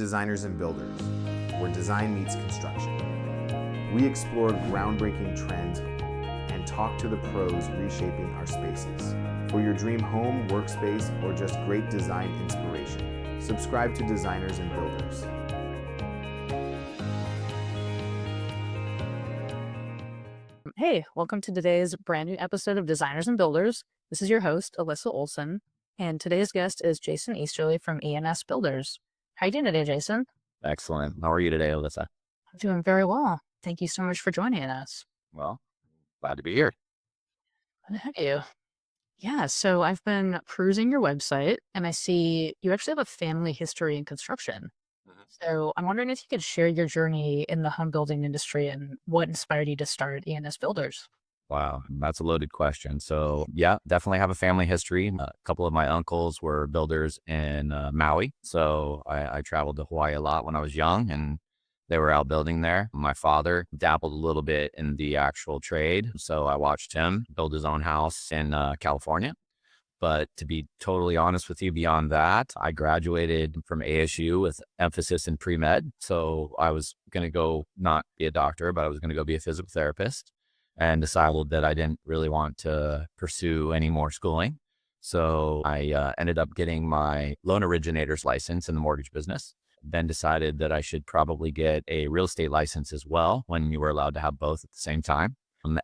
Designers and Builders, where design meets construction. We explore groundbreaking trends and talk to the pros reshaping our spaces. For your dream home, workspace, or just great design inspiration, subscribe to Designers and Builders. Hey, welcome to today's brand new episode of Designers and Builders. This is your host, Alyssa Olson, and today's guest is Jason Easterly from E&S Builders. How are you doing today, Jason? Excellent. How are you today, Alyssa? I'm doing very well. Thank you so much for joining us. Well, glad to be here. Glad to have you. Yeah, so I've been perusing your website and I see you actually have a family history in construction. So I'm wondering if you could share your journey in the home building industry and what inspired you to start E&S Builders. Wow, that's a loaded question. So yeah, definitely have a family history. A couple of my uncles were builders in Maui. So I traveled to Hawaii a lot when I was young and they were out building there. My father dabbled a little bit in the actual trade. So I watched him build his own house in California. But to be totally honest with you, beyond that, I graduated from ASU with emphasis in pre-med. So I was going to go not be a doctor, but I was going to go be a physical therapist and decided that I didn't really want to pursue any more schooling. So I ended up getting my loan originator's license in the mortgage business, then decided that I should probably get a real estate license as well when you were allowed to have both at the same time.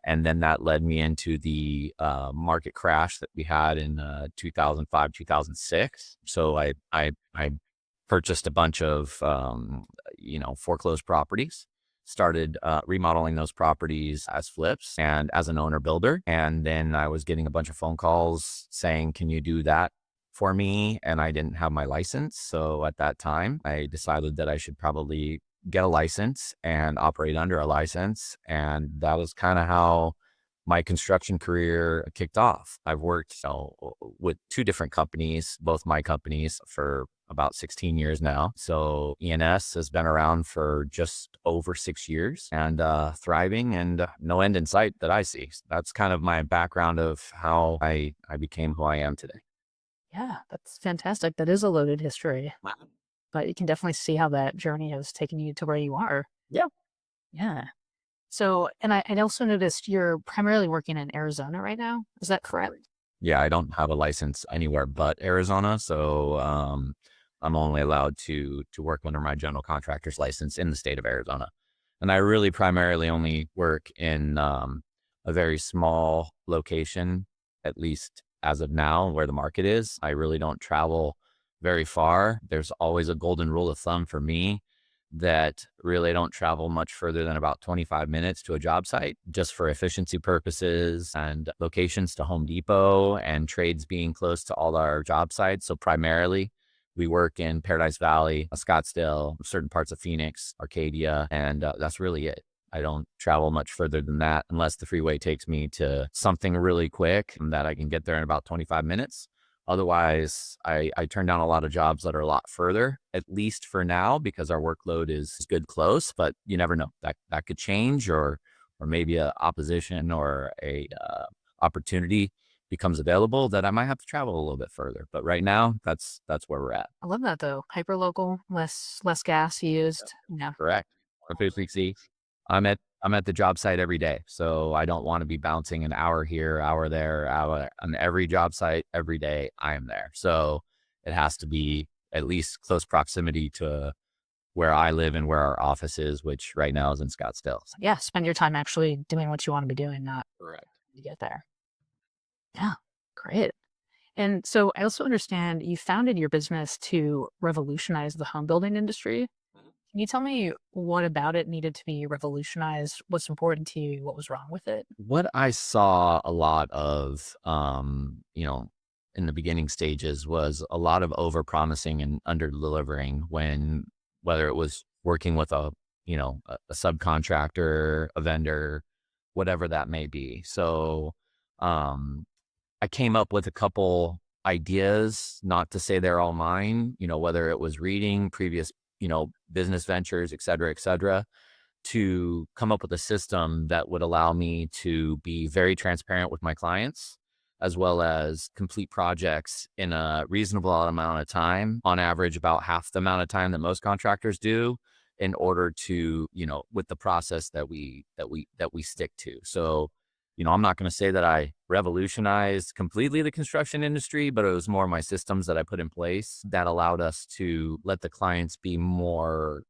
And then that led me into the market crash that we had in 2005, 2006. So I purchased a bunch of, foreclosed properties, started remodeling those properties as flips and as an owner builder. And then I was getting a bunch of phone calls saying, can you do that for me? And I didn't have my license. So at that time, I decided that I should probably get a license and operate under a license. And that was kind of how my construction career kicked off. I've worked with two different companies, both my companies, for about 16 years now. So E&S has been around for just over 6 years and thriving and no end in sight that I see. So that's kind of my background of how I became who I am today. Yeah, that's fantastic. That is a loaded history, Wow. but you can definitely see how that journey has taken you to where you are. Yeah. Yeah. So, and I also noticed you're primarily working in Arizona right now. Is that correct? Yeah, I don't have a license anywhere but Arizona. So I'm only allowed to work under my general contractor's license in the state of Arizona. And I really primarily only work in a very small location, at least as of now, where the market is. I really don't travel very far. There's always a golden rule of thumb for me that really don't travel much further than about 25 minutes to a job site, just for efficiency purposes and locations to Home Depot and trades being close to all our job sites. So primarily we work in Paradise Valley, Scottsdale, certain parts of Phoenix, Arcadia, and that's really it. I don't travel much further than that unless the freeway takes me to something really quick and that I can get there in about 25 minutes. Otherwise, I turn down a lot of jobs that are a lot further, at least for now, because our workload is good close, but you never know. That could change, or maybe a opposition or a opportunity becomes available that I might have to travel a little bit further. But right now, that's where we're at. I love that though. Hyper local, less gas used. Yeah. Correct. Efficiency. I'm at the job site every day, so I don't want to be bouncing an hour here, hour there, hour on every job site every day. I am there, so it has to be at least close proximity to where I live and where our office is, which right now is in Scottsdale. Yeah. Spend your time actually doing what you want to be doing, not Correct. to get there. Yeah. Great. And so I also understand you founded your business to revolutionize the home building industry. Can you tell me what about it needed to be revolutionized? What's important to you? What was wrong with it? What I saw a lot of, in the beginning stages was a lot of over promising and under delivering whether it was working with a subcontractor, a vendor, whatever that may be. So, I came up with a couple ideas, not to say they're all mine, whether it was reading previous, business ventures, et cetera, to come up with a system that would allow me to be very transparent with my clients, as well as complete projects in a reasonable amount of time, on average about half the amount of time that most contractors do, in order to, with the process that we stick to. So, I'm not going to say that I revolutionized completely the construction industry, but it was more my systems that I put in place that allowed us to let the clients be more,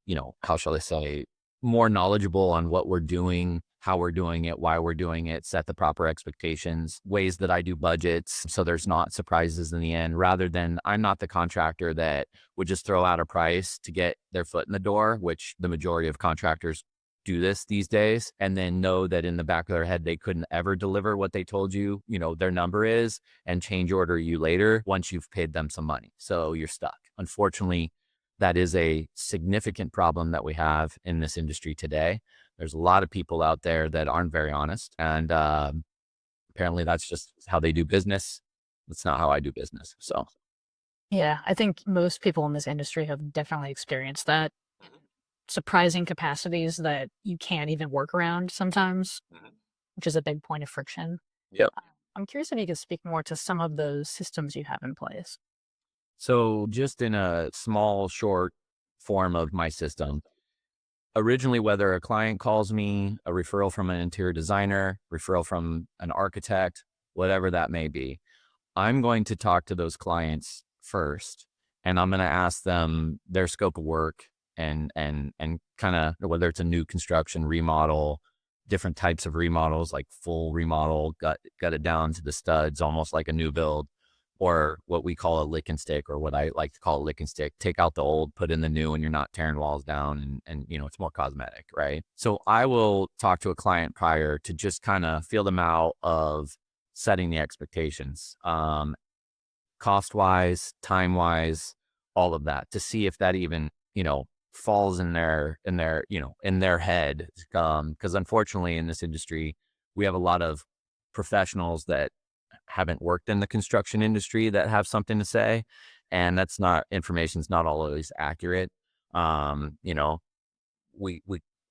how shall I say, more knowledgeable on what we're doing, how we're doing it, why we're doing it, set the proper expectations, ways that I do budgets so there's not surprises in the end, rather than I'm not the contractor that would just throw out a price to get their foot in the door, which the majority of contractors do this these days, and then know that in the back of their head they couldn't ever deliver what they told you, their number is, and change order you later once you've paid them some money. So you're stuck. Unfortunately, that is a significant problem that we have in this industry today. There's a lot of people out there that aren't very honest, and apparently that's just how they do business. That's not how I do business. So Yeah, I think most people in this industry have definitely experienced that. Surprising capacities that you can't even work around sometimes, which is a big point of friction. yep. I'm curious if you could speak more to some of those systems you have in place. So just in a small, short form of my system, originally, whether a client calls me, a referral from an interior designer, referral from an architect, whatever that may be, I'm going to talk to those clients first, and I'm going to ask them their scope of work, and kind of whether it's a new construction, remodel, different types of remodels, like full remodel, got it down to the studs, almost like a new build, or what we call a lick and stick, or what I like to call a lick and stick. Take out the old, put in the new, and you're not tearing walls down, and it's more cosmetic, right? So I will talk to a client prior to just kind of feel them out of setting the expectations, cost wise, time wise, all of that, to see if that even, falls in their head. Because unfortunately in this industry, we have a lot of professionals that haven't worked in the construction industry that have something to say. And that's not, information's not always accurate. We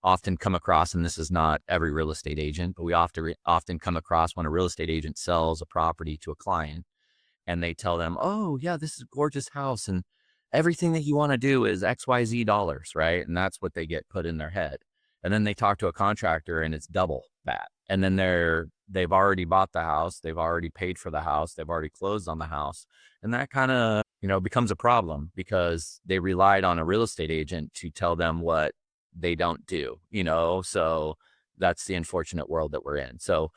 often come across, and this is not every real estate agent, but we often come across when a real estate agent sells a property to a client and they tell them, oh yeah, this is a gorgeous house, and everything that you want to do is XYZ dollars, right? And that's what they get put in their head. And then they talk to a contractor and it's double that. And then they've already bought the house, they've already paid for the house, they've already closed on the house. And that kind of, becomes a problem because they relied on a real estate agent to tell them what they don't do, so that's the unfortunate world that we're in. So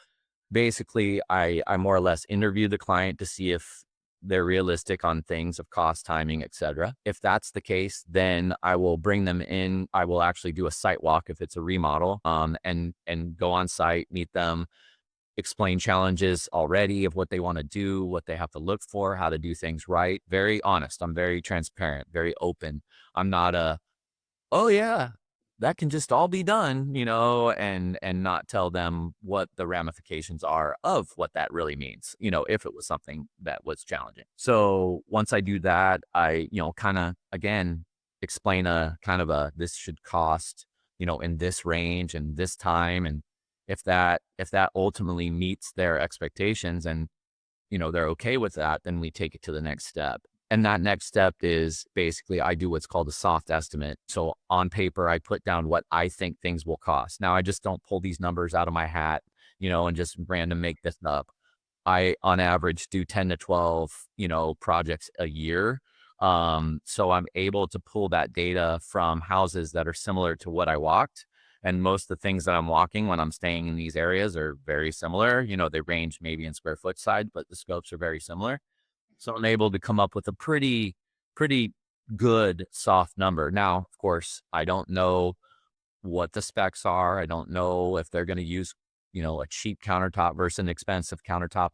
basically, I more or less interview the client to see if they're realistic on things of cost, timing, etc. If that's the case, then I will bring them in. I will actually do a site walk if it's a remodel, and go on site, meet them, explain challenges already of what they want to do, what they have to look for, how to do things right. Very honest. I'm very transparent, very open. I'm not oh yeah, that can just all be done, and not tell them what the ramifications are of what that really means, if it was something that was challenging. So once I do that, I, kind of, again, explain a kind of this should cost, in this range and this time. And if that ultimately meets their expectations and, they're okay with that, then we take it to the next step. And that next step is basically I do what's called a soft estimate. So on paper, I put down what I think things will cost. Now, I just don't pull these numbers out of my hat, and just random make this up. I, on average, do 10 to 12, projects a year. So I'm able to pull that data from houses that are similar to what I walked. And most of the things that I'm walking when I'm staying in these areas are very similar. They range maybe in square foot side, but the scopes are very similar. So I'm able to come up with a pretty good soft number. Now, of course, I don't know what the specs are. I don't know if they're going to use, a cheap countertop versus an expensive countertop.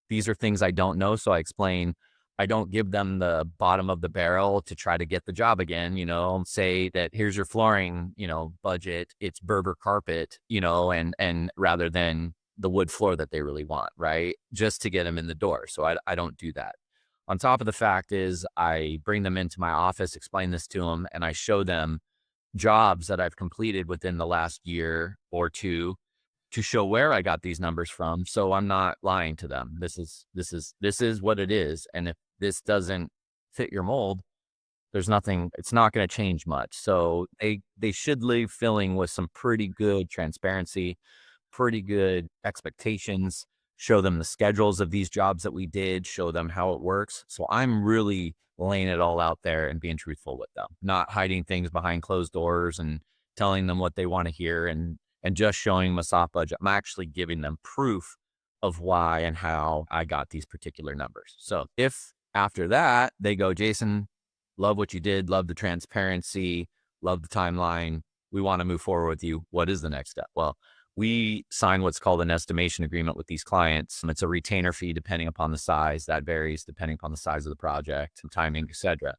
These are things I don't know. So I explain, I don't give them the bottom of the barrel to try to get the job again, say that here's your flooring, budget, it's Berber carpet, and rather than the wood floor that they really want, right? Just to get them in the door. So I don't do that. On top of the fact is I bring them into my office, explain this to them, and I show them jobs that I've completed within the last year or two to show where I got these numbers from. So I'm not lying to them. This is what it is. And if this doesn't fit your mold, there's nothing, it's not going to change much. So they should leave feeling with some pretty good transparency, pretty good expectations, show them the schedules of these jobs that we did, show them how it works. So I'm really laying it all out there and being truthful with them, not hiding things behind closed doors and telling them what they want to hear and just showing them a soft budget. I'm actually giving them proof of why and how I got these particular numbers. So if after that they go, Jason, love what you did, love the transparency, love the timeline, we want to move forward with you, what is the next step? Well, we sign what's called an estimation agreement with these clients. It's a retainer fee depending upon the size. That varies depending upon the size of the project, timing, etc.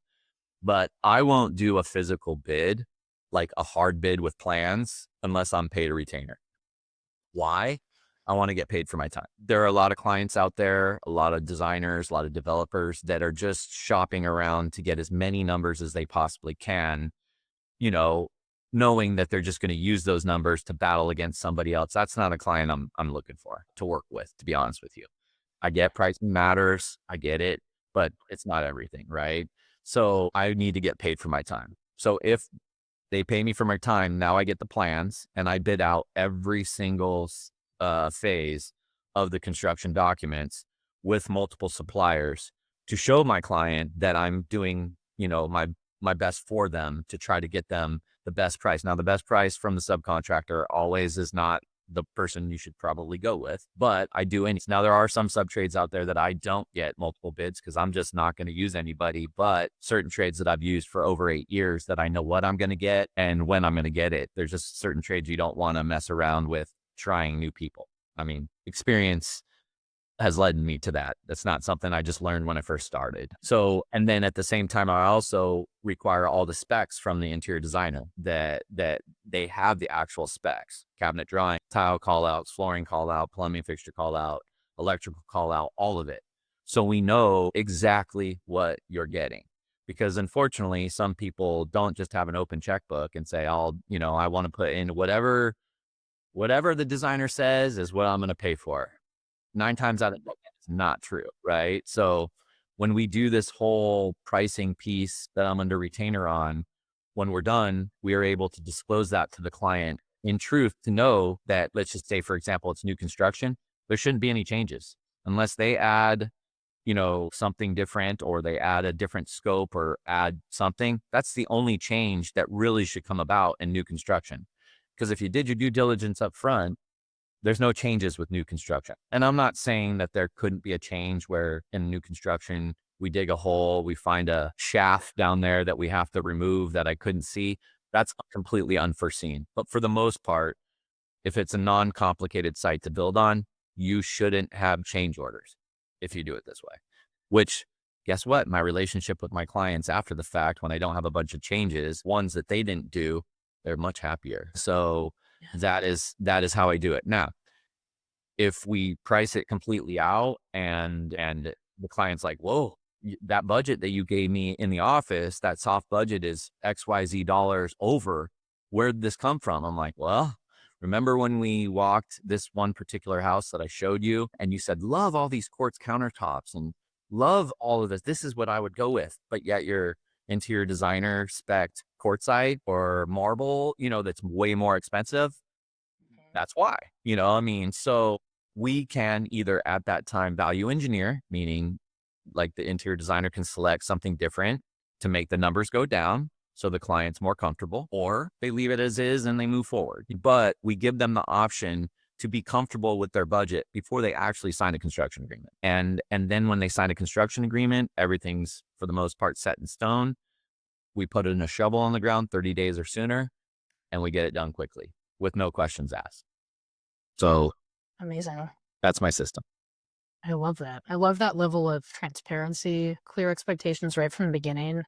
But I won't do a physical bid, like a hard bid with plans, unless I'm paid a retainer. Why? I want to get paid for my time. There are a lot of clients out there, a lot of designers, a lot of developers that are just shopping around to get as many numbers as they possibly can, you know, knowing that they're just going to use those numbers to battle against somebody else. That's not a client I'm looking for to work with, to be honest with you. I get pricing matters. I get it, but it's not everything, right? So I need to get paid for my time. So if they pay me for my time, now I get the plans and I bid out every single phase of the construction documents with multiple suppliers to show my client that I'm doing, my best for them to try to get them the best price. Now, the best price from the subcontractor always is not the person you should probably go with, but I do any. Now, there are some sub trades out there that I don't get multiple bids because I'm just not going to use anybody, but certain trades that I've used for over 8 years that I know what I'm going to get and when I'm going to get it. There's just certain trades you don't want to mess around with trying new people. I mean, experience has led me to that. That's not something I just learned when I first started. So, and then at the same time, I also require all the specs from the interior designer that they have the actual specs, cabinet drawing, tile call outs, flooring call out, plumbing fixture call out, electrical call out, all of it. So we know exactly what you're getting, because unfortunately, some people don't just have an open checkbook and say, I want to put in whatever the designer says is what I'm going to pay for. 9 times out of 10, it's not true, right? So when we do this whole pricing piece that I'm under retainer on, when we're done, we are able to disclose that to the client in truth to know that, let's just say, for example, it's new construction, there shouldn't be any changes unless they add, something different or they add a different scope or add something. That's the only change that really should come about in new construction. Because if you did your due diligence up front, there's no changes with new construction. And I'm not saying that there couldn't be a change where in new construction, we dig a hole, we find a shaft down there that we have to remove that I couldn't see. That's completely unforeseen. But for the most part, if it's a non-complicated site to build on, you shouldn't have change orders if you do it this way. Which, guess what? My relationship with my clients after the fact, when I don't have a bunch of changes, ones that they didn't do, they're much happier. So that is how I do it. Now, if we price it completely out and the client's like, whoa, that budget that you gave me in the office, that soft budget is XYZ dollars over. Where did this come from? I'm like, well, remember when we walked this one particular house that I showed you and you said, love all these quartz countertops and love all of this. This is what I would go with. But yet your interior designer spec'd quartzite or marble, that's way more expensive. That's why, so we can either at that time value engineer, meaning like the interior designer can select something different to make the numbers go down so the client's more comfortable, or they leave it as is and they move forward. But we give them the option to be comfortable with their budget before they actually sign a construction agreement. And then when they sign a construction agreement, everything's for the most part set in stone. We put it in a shovel on the ground 30 days or sooner, and we get it done quickly with no questions asked. So Amazing. that's my system. I love that. I love that level of transparency, clear expectations right from the beginning,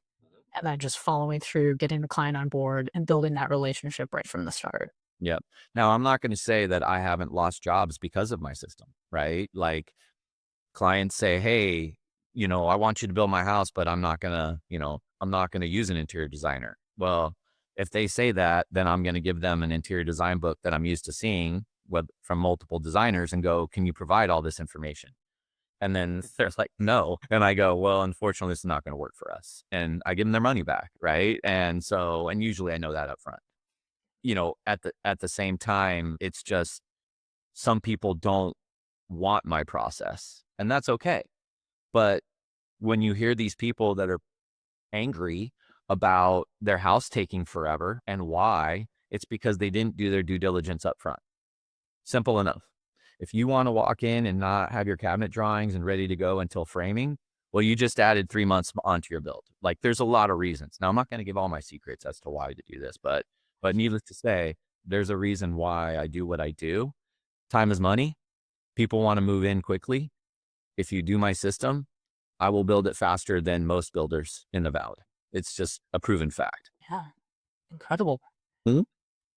and then just following through, getting the client on board and building that relationship right from the start. Yep. Now, I'm not going to say that I haven't lost jobs because of my system, right? Like clients say, hey, I want you to build my house, but I'm not going to use an interior designer. Well, if they say that, then I'm going to give them an interior design book that I'm used to seeing from multiple designers and go, can you provide all this information? And then they're like, no. And I go, well, unfortunately, this is not going to work for us. And I give them their money back. Right. And so, and usually I know that up front, at the same time, it's just some people don't want my process, and that's okay. But when you hear these people that are angry about their house taking forever and why, it's because they didn't do their due diligence up front. Simple enough. If you want to walk in and not have your cabinet drawings and ready to go until framing, well, you just added 3 months onto your build. Like, there's a lot of reasons. Now, I'm not going to give all my secrets as to why to do this, but needless to say, there's a reason why I do what I do. Time is money. People want to move in quickly. If you do my system, I will build it faster than most builders in the valley. It's just a proven fact. Yeah. Incredible. Mhm.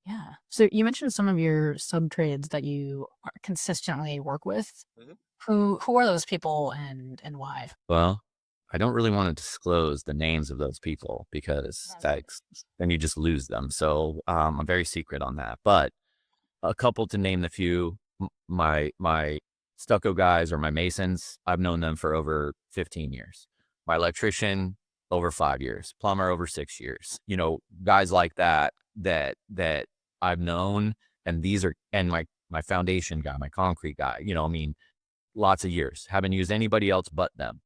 Yeah. So you mentioned some of your sub trades that you consistently work with. Mhm. Who are those people and why? Well, I don't really want to disclose the names of those people because then you just lose them. So I'm very secret on that. But a couple to name the few, my stucco guys or my masons, I've known them for over 15 years. My electrician, over 5 years. Plumber, over 6 years. Guys like that I've known, and my foundation guy, my concrete guy, lots of years. Haven't used anybody else but them.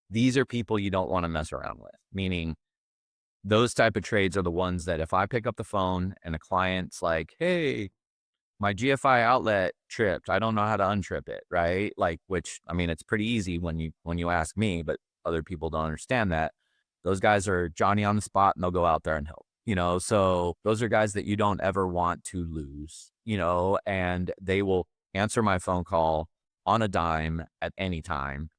These are people you don't want to mess around with, meaning those type of trades are the ones that if I pick up the phone and a client's like, hey, my GFI outlet tripped, I don't know how to untrip it, right? Like, which, it's pretty easy when you ask me, but other people don't understand that. Those guys are Johnny on the spot and they'll go out there and help, so those are guys that you don't ever want to lose, and they will answer my phone call on a dime at any time.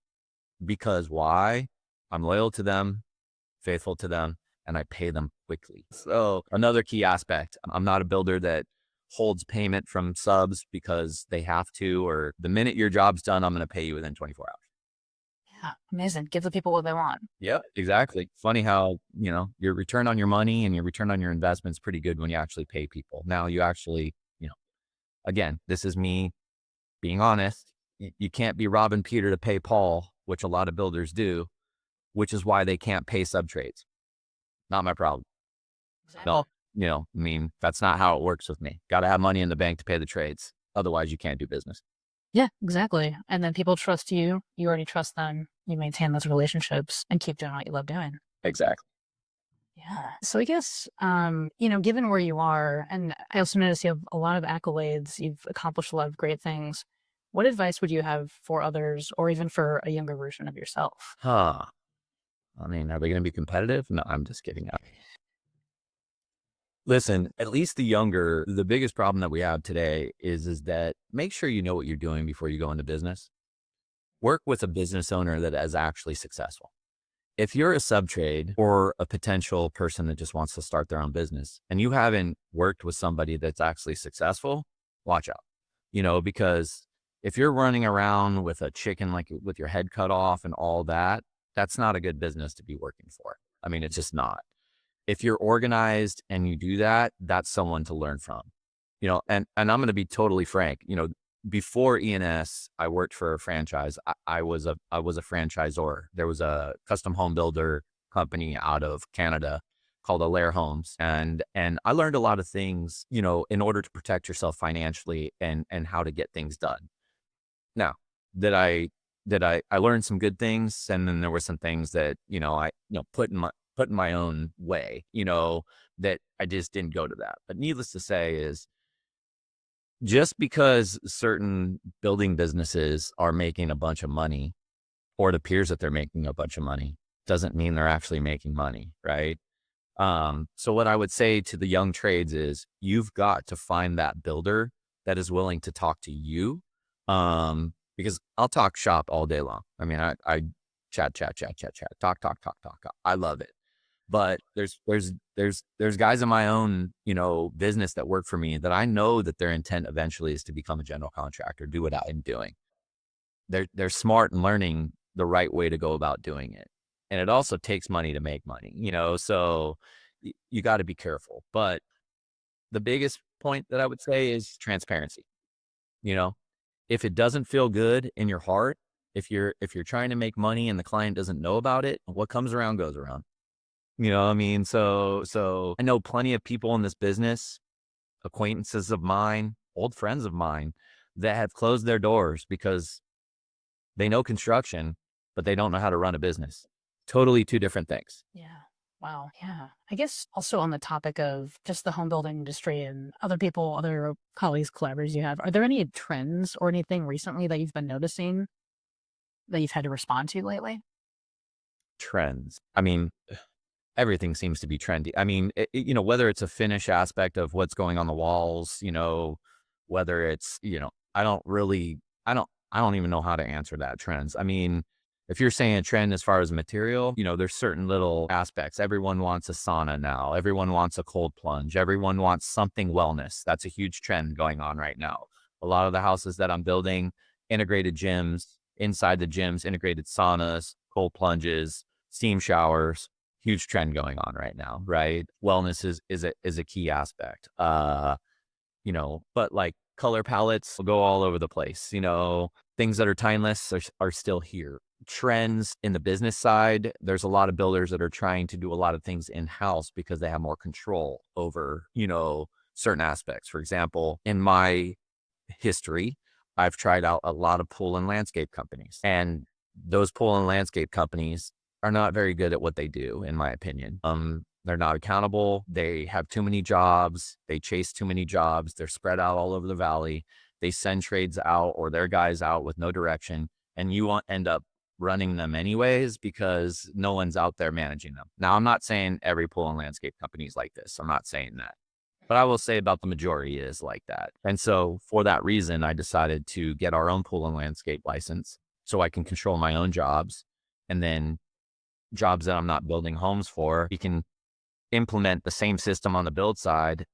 Because why? I'm loyal to them, faithful to them, and I pay them quickly. So another key aspect, I'm not a builder that holds payment from subs because they have to, or the minute your job's done, I'm going to pay you within 24 hours. Yeah. Amazing. Give the people what they want. Yeah, exactly. Funny how, your return on your money and your return on your investment is pretty good when you actually pay people. Now you actually, again, this is me being honest. You can't be robbing Peter to pay Paul, which a lot of builders do, which is why they can't pay sub trades. Not my problem. Exactly. No, that's not how it works with me. Got to have money in the bank to pay the trades. Otherwise, you can't do business. Yeah, exactly. And then people trust you. You already trust them. You maintain those relationships and keep doing what you love doing. Exactly. Yeah. So I guess, given where you are, and I also notice you have a lot of accolades, you've accomplished a lot of great things. What advice would you have for others or even for a younger version of yourself? Huh. Are they going to be competitive? No, I'm just kidding. Listen, at least the biggest problem that we have today is that make sure you know what you're doing before you go into business. Work with a business owner that is actually successful. If you're a sub trade or a potential person that just wants to start their own business and you haven't worked with somebody that's actually successful, watch out, because if you're running around with a chicken, like with your head cut off and all that, that's not a good business to be working for. It's just not. If you're organized and you do that, that's someone to learn from, and I'm going to be totally frank, before E&S, I worked for a franchise. I was a franchisor. There was a custom home builder company out of Canada called Alaire Homes. And I learned a lot of things, in order to protect yourself financially and how to get things done. Now, I learned some good things, and then there were some things that, I put in my own way, that I just didn't go to that. But needless to say is, just because certain building businesses are making a bunch of money, or it appears that they're making a bunch of money, doesn't mean they're actually making money, right? So what I would say to the young trades is you've got to find that builder that is willing to talk to you. Because I'll talk shop all day long. I chat, talk. I love it. But there's guys in my own, business that work for me that I know that their intent eventually is to become a general contractor, do what I'm doing. They're smart and learning the right way to go about doing it. And it also takes money to make money, so you got to be careful. But the biggest point that I would say is transparency. You know, if it doesn't feel good in your heart, if you're trying to make money and the client doesn't know about it, what comes around goes around. You know what I mean? So I know plenty of people in this business, acquaintances of mine, old friends of mine, that have closed their doors because they know construction, but they don't know how to run a business. Totally two different things. Yeah. Wow. Yeah. I guess also on the topic of just the home building industry and other people, other colleagues, collaborators you have, are there any trends or anything recently that you've been noticing that you've had to respond to lately? Trends. I mean, everything seems to be trendy. I mean, whether it's a finish aspect of what's going on the walls, whether it's, I don't even know how to answer that trends. I mean, if you're saying a trend as far as material, there's certain little aspects. Everyone wants a sauna now. Everyone wants a cold plunge. Everyone wants something wellness. That's a huge trend going on right now. A lot of the houses that I'm building, integrated gyms, inside the gyms, integrated saunas, cold plunges, steam showers, huge trend going on right now, right? Wellness is a key aspect. But like color palettes will go all over the place. Things that are timeless are still here. Trends in the business side, there's a lot of builders that are trying to do a lot of things in-house because they have more control over, certain aspects. For example, in my history, I've tried out a lot of pool and landscape companies, and those pool and landscape companies are not very good at what they do, in my opinion. They're not accountable. They have too many jobs. They chase too many jobs. They're spread out all over the valley. They send trades out or their guys out with no direction, and you won't end up running them anyways because no one's out there managing them. Now, I'm not saying every pool and landscape company is like this. I'm not saying that. But I will say about the majority is like that. And so for that reason, I decided to get our own pool and landscape license so I can control my own jobs. And then jobs that I'm not building homes for, we can implement the same system on the build side,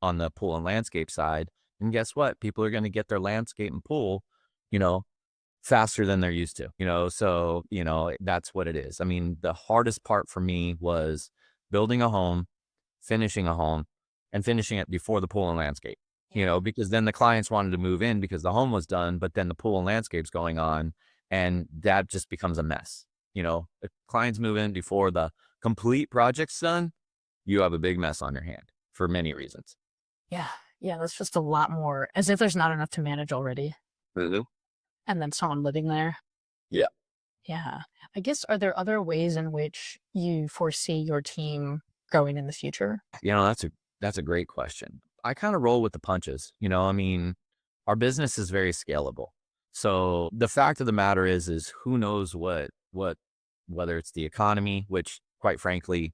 on the pool and landscape side. And guess what? People are going to get their landscape and pool, you know, faster than they're used to, so, that's what it is. I mean, the hardest part for me was building a home, finishing a home, and finishing it before the pool and landscape, because then the clients wanted to move in because the home was done, but then the pool and landscape's going on, and that just becomes a mess. If clients move in before the complete project's done, you have a big mess on your hand for many reasons. Yeah. Yeah. That's just a lot more, as if there's not enough to manage already. Mhm. And then someone living there. Yeah. Yeah. I guess, are there other ways in which you foresee your team growing in the future? That's a great question. I kind of roll with the punches. I mean, our business is very scalable. So the fact of the matter is who knows whether it's the economy, which quite frankly,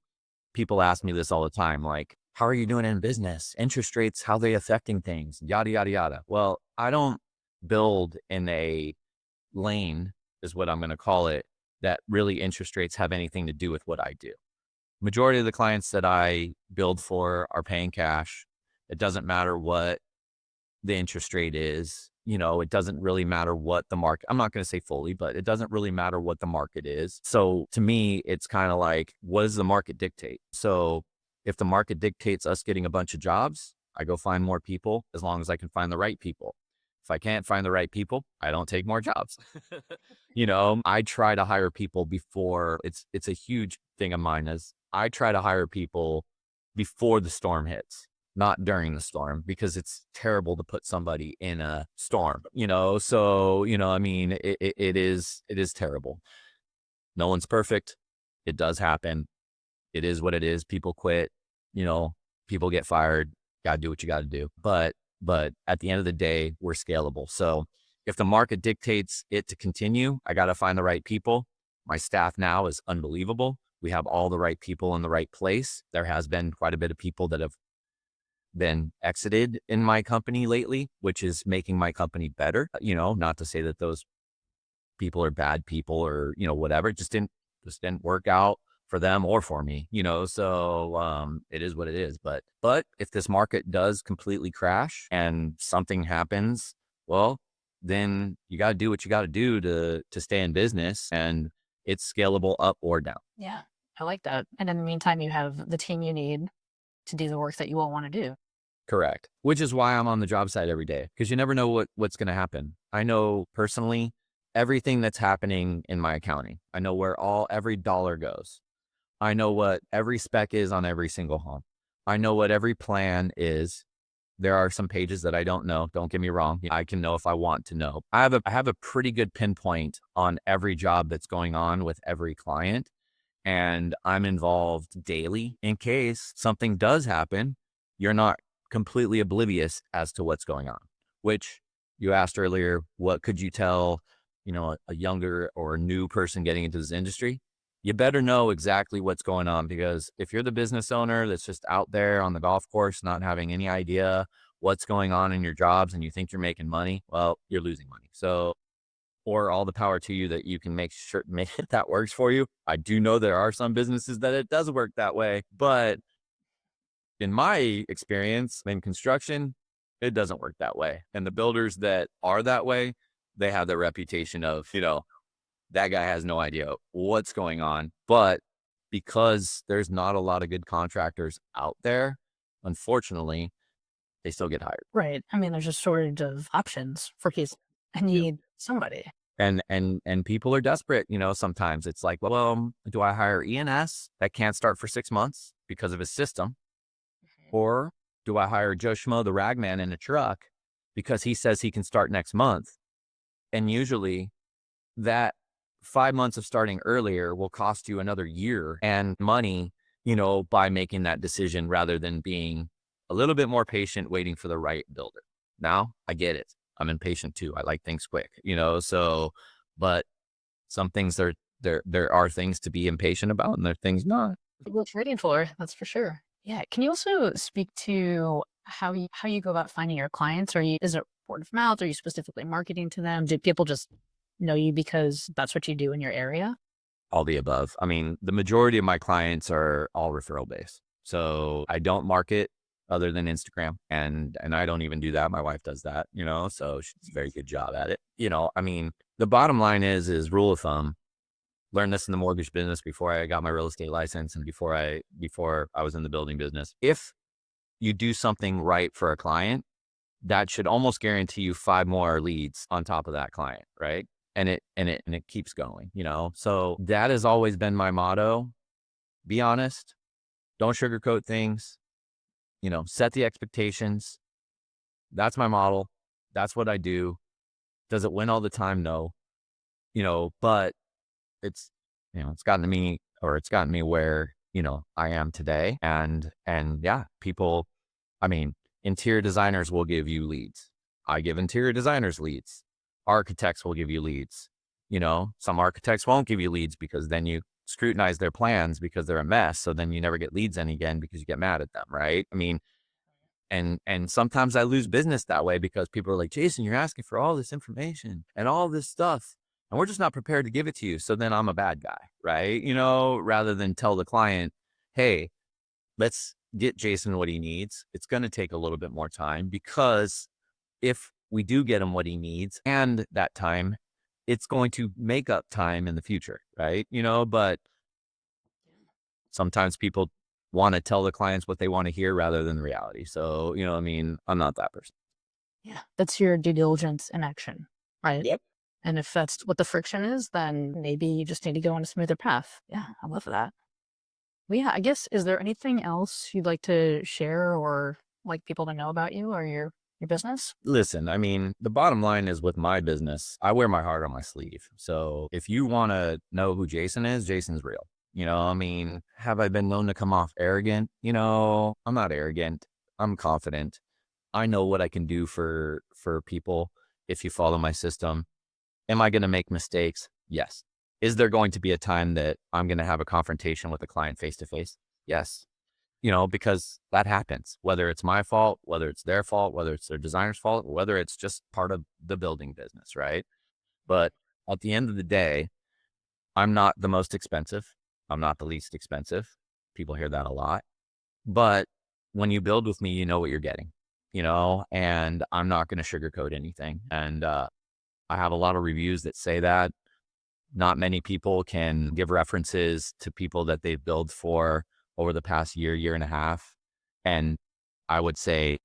people ask me this all the time, like, how are you doing in business? Interest rates, how they affecting things, yada, yada, yada. Well, I don't build in a lane, is what I'm going to call it, that really interest rates have anything to do with what I do. Majority of the clients that I build for are paying cash. It doesn't matter what the interest rate is. It doesn't really matter what the market, I'm not going to say fully, but it doesn't really matter what the market is. So to me, it's kind of like, what does the market dictate? So if the market dictates us getting a bunch of jobs, I go find more people as long as I can find the right people. If I can't find the right people, I don't take more jobs. I try to hire people before it's a huge thing of mine is I try to hire people before the storm hits, not during the storm, because it's terrible to put somebody in a storm, so, I mean, it is terrible. No one's perfect. It does happen. It is what it is. People quit, you know, people get fired, got to do what you got to do. But at the end of the day, we're scalable. So if the market dictates it to continue, I got to find the right people. My staff now is unbelievable. We have all the right people in the right place. There has been quite a bit of people that have been exited in my company lately, which is making my company better. Not to say that those people are bad people or, whatever. It just didn't work out for them or for me, so it is what it is. But if this market does completely crash and something happens, well, then you got to do what you got to do to stay in business, and it's scalable up or down. Yeah. I like that. And in the meantime, you have the team you need to do the work that you all want to do. Correct. Which is why I'm on the job site every day, because you never know what's going to happen. I know personally everything that's happening in my accounting. I know where every dollar goes. I know what every spec is on every single home. I know what every plan is. There are some pages that I don't know. Don't get me wrong. I can know if I want to know. I have a pretty good pinpoint on every job that's going on with every client. And I'm involved daily in case something does happen. You're not completely oblivious as to what's going on, which you asked earlier, what could you tell, a younger or a new person getting into this industry? You better know exactly what's going on, because if you're the business owner that's just out there on the golf course, not having any idea what's going on in your jobs and you think you're making money, well, you're losing money. So, or all the power to you that you can make it that works for you. I do know there are some businesses that it does work that way, but in my experience in construction, it doesn't work that way. And the builders that are that way, they have the reputation of, that guy has no idea what's going on. But because there's not a lot of good contractors out there, unfortunately, they still get hired. Right. I mean, there's a shortage of options for people. I need somebody. And people are desperate, sometimes it's like, well, do I hire E&S that can't start for 6 months because of his system? Or do I hire Joe Schmo, the ragman in a truck, because he says he can start next month? And usually that 5 months of starting earlier will cost you another year and money, by making that decision rather than being a little bit more patient, waiting for the right builder. Now I get it. I'm impatient too. I like things quick, but some things there are things to be impatient about, and there are things not. People trading for, that's for sure. Yeah. Can you also speak to how you go about finding your clients? Is it word of mouth? Are you specifically marketing to them? Do people just know you because that's what you do in your area? All the above. I mean, the majority of my clients are all referral based. So I don't market other than Instagram, and I don't even do that. My wife does that, so she does a very good job at it. I mean, the bottom line is rule of thumb. Learned this in the mortgage business before I got my real estate license and before I was in the building business. If you do something right for a client, that should almost guarantee you 5 more leads on top of that client, right? And it keeps going, So that has always been my motto. Be honest. Don't sugarcoat things. Set the expectations. That's my model. That's what I do. Does it win all the time? No. But it's it's gotten me where I am today. And yeah, people, I mean, interior designers will give you leads. I give interior designers leads. Architects will give you leads. Some architects won't give you leads because then you scrutinize their plans because they're a mess. So then you never get leads in again because you get mad at them, right? I mean, and sometimes I lose business that way because people are like, Jason, you're asking for all this information and all this stuff, and we're just not prepared to give it to you. So then I'm a bad guy, right? Rather than tell the client, hey, let's get Jason what he needs. It's going to take a little bit more time, because if we do get him what he needs and that time, it's going to make up time in the future, right? But sometimes people want to tell the clients what they want to hear rather than reality. So, I mean, I'm not that person. Yeah. That's your due diligence in action, right? Yep. And if that's what the friction is, then maybe you just need to go on a smoother path. Yeah, I love that. Well, yeah, I guess, is there anything else you'd like to share or like people to know about you or your business? Listen, I mean, the bottom line is with my business, I wear my heart on my sleeve. So if you want to know who Jason is, Jason's real. I mean, have I been known to come off arrogant? I'm not arrogant. I'm confident. I know what I can do for people if you follow my system. Am I going to make mistakes? Yes. Is there going to be a time that I'm going to have a confrontation with a client face to face? Yes. Because that happens, whether it's my fault, whether it's their fault, whether it's their designer's fault, or whether it's just part of the building business, right? But at the end of the day, I'm not the most expensive. I'm not the least expensive. People hear that a lot. But when you build with me, you know what you're getting, and I'm not going to sugarcoat anything. And I have a lot of reviews that say that. Not many people can give references to people that they've built for over the past year and a half. And I would say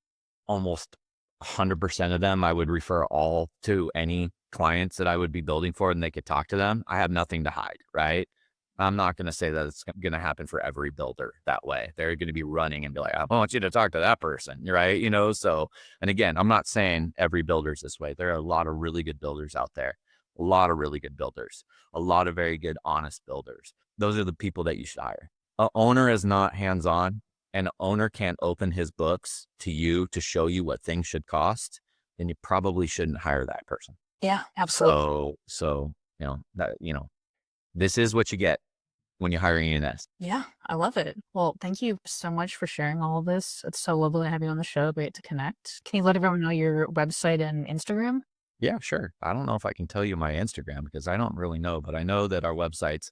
almost 100% of them, I would refer all to any clients that I would be building for, and they could talk to them. I have nothing to hide, right? I'm not going to say that it's going to happen for every builder that way. They're going to be running and be like, I want you to talk to that person, right? So, and again, I'm not saying every builder's this way. There are a lot of really good builders out there, a lot of really good builders, a lot of very good, honest builders. Those are the people that you should hire. An owner is not hands-on. An owner can't open his books to you to show you what things should cost, then you probably shouldn't hire that person. Yeah, absolutely. So, this is what you get when you hire E&S. Yeah, I love it. Well, thank you so much for sharing all of this. It's so lovely to have you on the show. Great to connect. Can you let everyone know your website and Instagram? Yeah, sure. I don't know if I can tell you my Instagram because I don't really know, but I know that our website's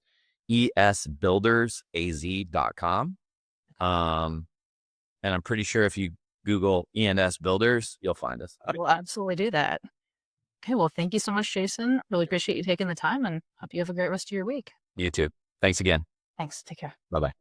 esbuildersaz.com. And I'm pretty sure if you Google E&S Builders, you'll find us. We'll absolutely do that. Okay, well, thank you so much, Jason. Really appreciate you taking the time and hope you have a great rest of your week. You too. Thanks again. Thanks. Take care. Bye-bye.